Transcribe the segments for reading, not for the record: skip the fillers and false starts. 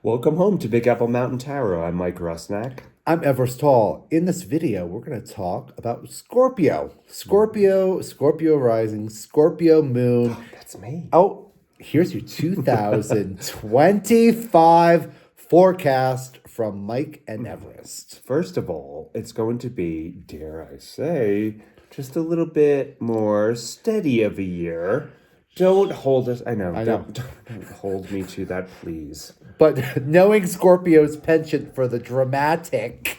Welcome home to Big Apple Mountain Tarot. I'm Mike Rusnak. I'm Everest Hall. In this video, we're going to talk about Scorpio. Scorpio rising, Scorpio moon. That's me. Oh, here's your 2025 forecast from Mike and Everest. First of all, it's going to be, dare I say, just a little bit more steady of a year. Don't hold us. I know. Don't hold me to that, please. But knowing Scorpio's penchant for the dramatic,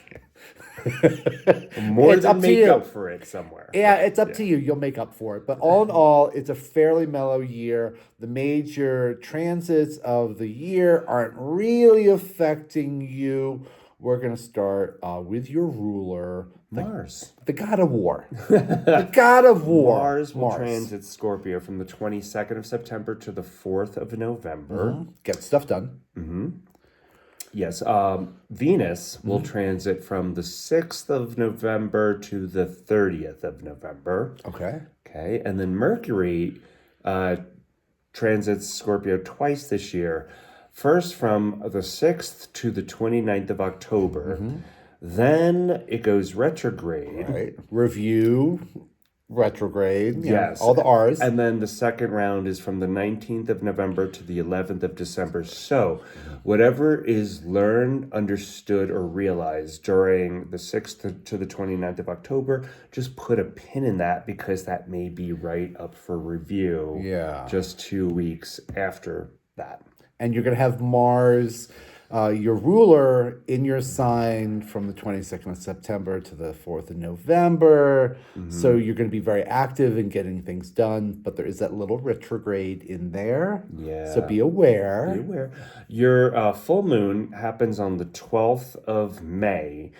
More it's than up to make you. up for it somewhere. Yeah, it's up to you. You'll make up for it. But all in all, it's a fairly mellow year. The major transits of the year aren't really affecting you. We're going to start with your ruler, Mars. the god of war. The god of war. Mars will transit Scorpio from the 22nd of September to the 4th of November. Get stuff done. Yes, Venus will transit from the 6th of November to the 30th of November. Okay. Okay, and then Mercury transits Scorpio twice this year. First from the 6th to the 29th of October. Then it goes retrograde. Right. Review, retrograde. Yes. All the R's. And then the second round is from the 19th of November to the 11th of December. So whatever is learned, understood, or realized during the 6th to the 29th of October, just put a pin in that because that may be right up for review. Yeah. Just 2 weeks after that. And you're going to have Mars, your ruler, in your sign from the 22nd of September to the 4th of November. So you're going to be very active in getting things done, but there is that little retrograde in there. Yeah. So be aware. Be aware. Your full moon happens on the 12th of May.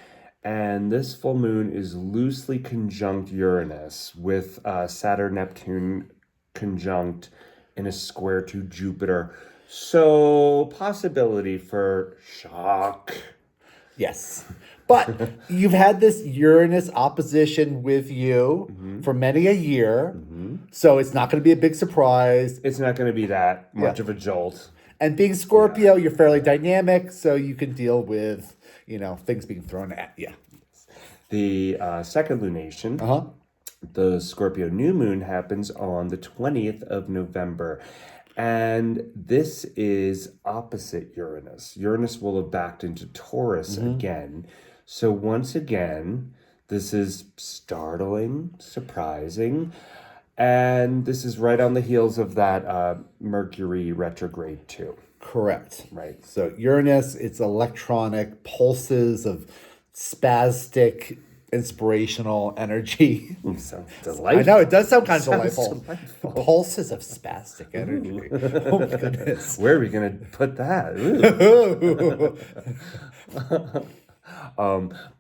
And this full moon is loosely conjunct Uranus with Saturn-Neptune conjunct in a square to Jupiter. So, possibility for shock. Yes. But you've had this Uranus opposition with you for many a year. So it's not going to be a big surprise. It's not going to be that much of a jolt. And being Scorpio, you're fairly dynamic, so you can deal with, things being thrown at you. The second lunation, the Scorpio new moon, happens on the 20th of November. And this is opposite Uranus. Uranus will have backed into Taurus again. So once again, this is startling, surprising. And this is right on the heels of that Mercury retrograde too. Correct. Right. So Uranus, it's electronic pulses of spastic, inspirational energy. Sounds delightful. I know, it does sound kind of Sounds delightful. delightful. Pulses of spastic energy. Oh my goodness. Where are we going to put that?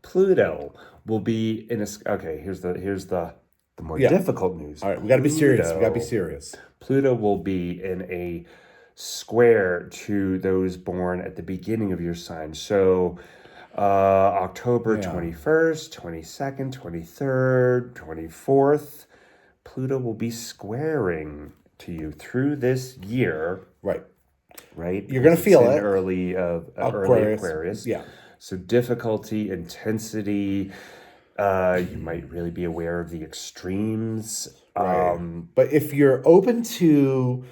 Pluto will be in a... Okay, here's the more difficult news. All right, we got to be serious. We got to be serious. Pluto will be in a square to those born at the beginning of your sign. So October 21st, 22nd, 23rd, 24th, Pluto will be squaring to you through this year. Right. Right? You're going to feel it. Early Aquarius. Yeah. So difficulty, intensity, you might really be aware of the extremes. Right. But if you're open to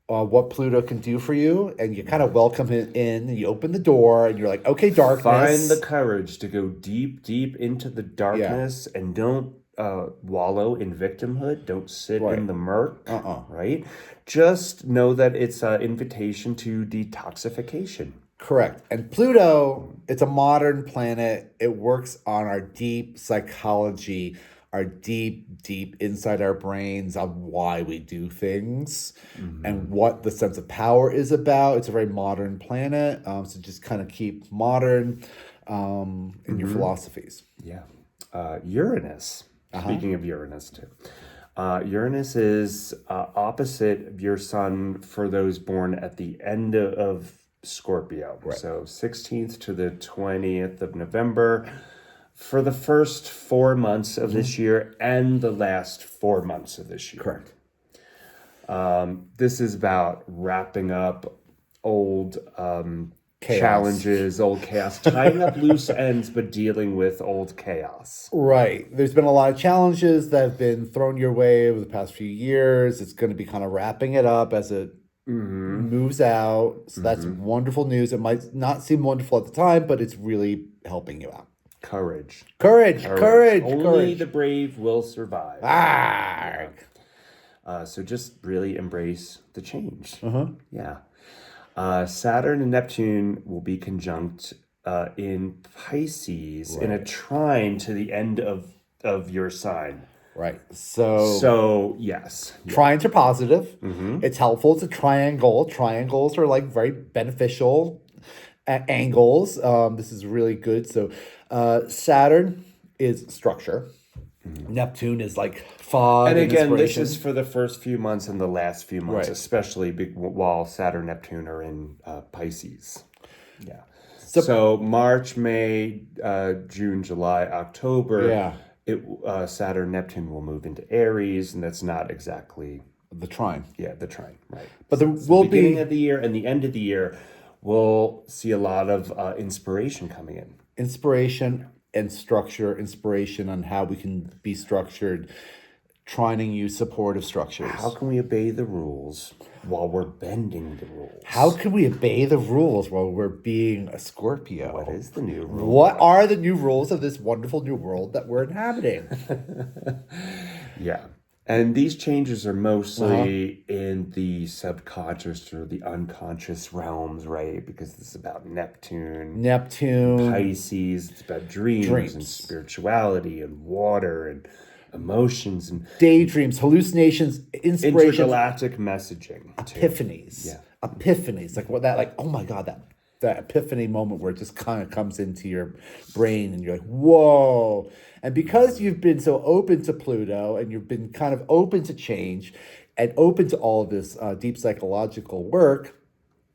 what Pluto can do for you, and you kind of welcome it in, and you open the door, and you're like, okay, darkness. Find the courage to go deep, deep into the darkness, and don't wallow in victimhood. Don't sit in the murk, right? Just know that it's an invitation to detoxification. Correct. And Pluto, it's a modern planet. It works on our deep psychology, our deep inside our brains on why we do things and what the sense of power is about. It's a very modern planet. So just kind of keep modern in your philosophies. Yeah. Uranus. Speaking of Uranus too. Uranus is opposite your sun for those born at the end of Scorpio. Right. So 16th to the 20th of November. For the first 4 months of this year and the last 4 months of this year. Correct. This is about wrapping up old Chaos. challenges, old chaos, tying up loose ends, but dealing with old chaos. Right. There's been a lot of challenges that have been thrown your way over the past few years. It's going to be kind of wrapping it up as it moves out. So that's wonderful news. It might not seem wonderful at the time, but it's really helping you out. Courage. Courage. The brave will survive. So just really embrace the change. Yeah. Saturn and Neptune will be conjunct in Pisces in a trine to the end of your sign. Right. So yes. Trines are positive. It's helpful. It's a triangle. Triangles are like very beneficial angles. This is really good. So Saturn is structure. Neptune is like fog And again, this inspiration. is for the first few months and the last few months, Right. especially while Saturn and Neptune are in Pisces. Yeah. So March, May, June, July, October. Saturn, Neptune will move into Aries, and that's not exactly the trine. Yeah, the trine, right? But there So will beginning be of the year and the end of the year, we'll see a lot of inspiration coming in. inspiration and structure, inspiration on how we can be structured, trying to use supportive structures. How can we obey the rules while we're bending the rules? How can we obey the rules while we're being a Scorpio? What is the new rule? What are the new rules of this wonderful new world that we're inhabiting? Yeah. And these changes are mostly in the subconscious or the unconscious realms, right? Because this is about Neptune, Pisces. It's about dreams and spirituality and water and emotions and daydreams, hallucinations, inspirations, intergalactic messaging, epiphanies. Yeah. Epiphanies, like what that, like, oh my God, that epiphany moment where it just kind of comes into your brain and you're like, whoa. And because you've been so open to Pluto and you've been kind of open to change and open to all of this deep psychological work,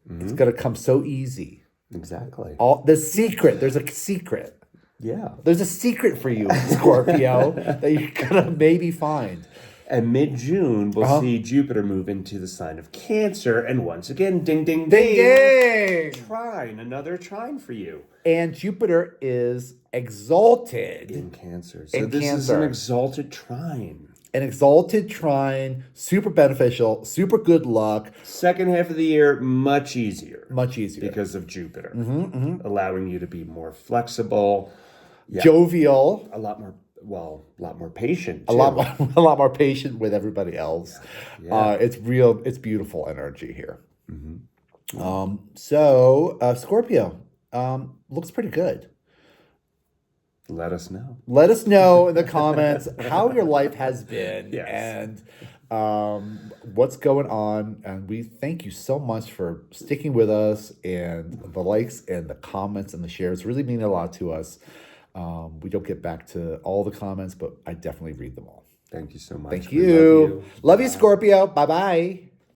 it's going to come so easy. Exactly. There's a secret. Yeah. There's a secret for you, Scorpio, that you're going to maybe find. And mid-June, we'll see Jupiter move into the sign of Cancer. And once again, ding, ding, ding. Ding, ding. Trine, another trine for you. And Jupiter is exalted in Cancer. So this is an exalted trine. An exalted trine, super beneficial, super good luck. Second half of the year, much easier. Much easier. Because of Jupiter. Allowing you to be more flexible. Jovial. A lot more patient. Too. A lot more patient with everybody else. Yeah. It's beautiful energy here. So Scorpio, looks pretty good. Let us know. Let us know in the comments how your life has been and what's going on. And we thank you so much for sticking with us, and the likes and the comments and the shares really mean a lot to us. We don't get back to all the comments, but I definitely read them all. Thank you so much. Thank you. Love you, Scorpio. Bye-bye.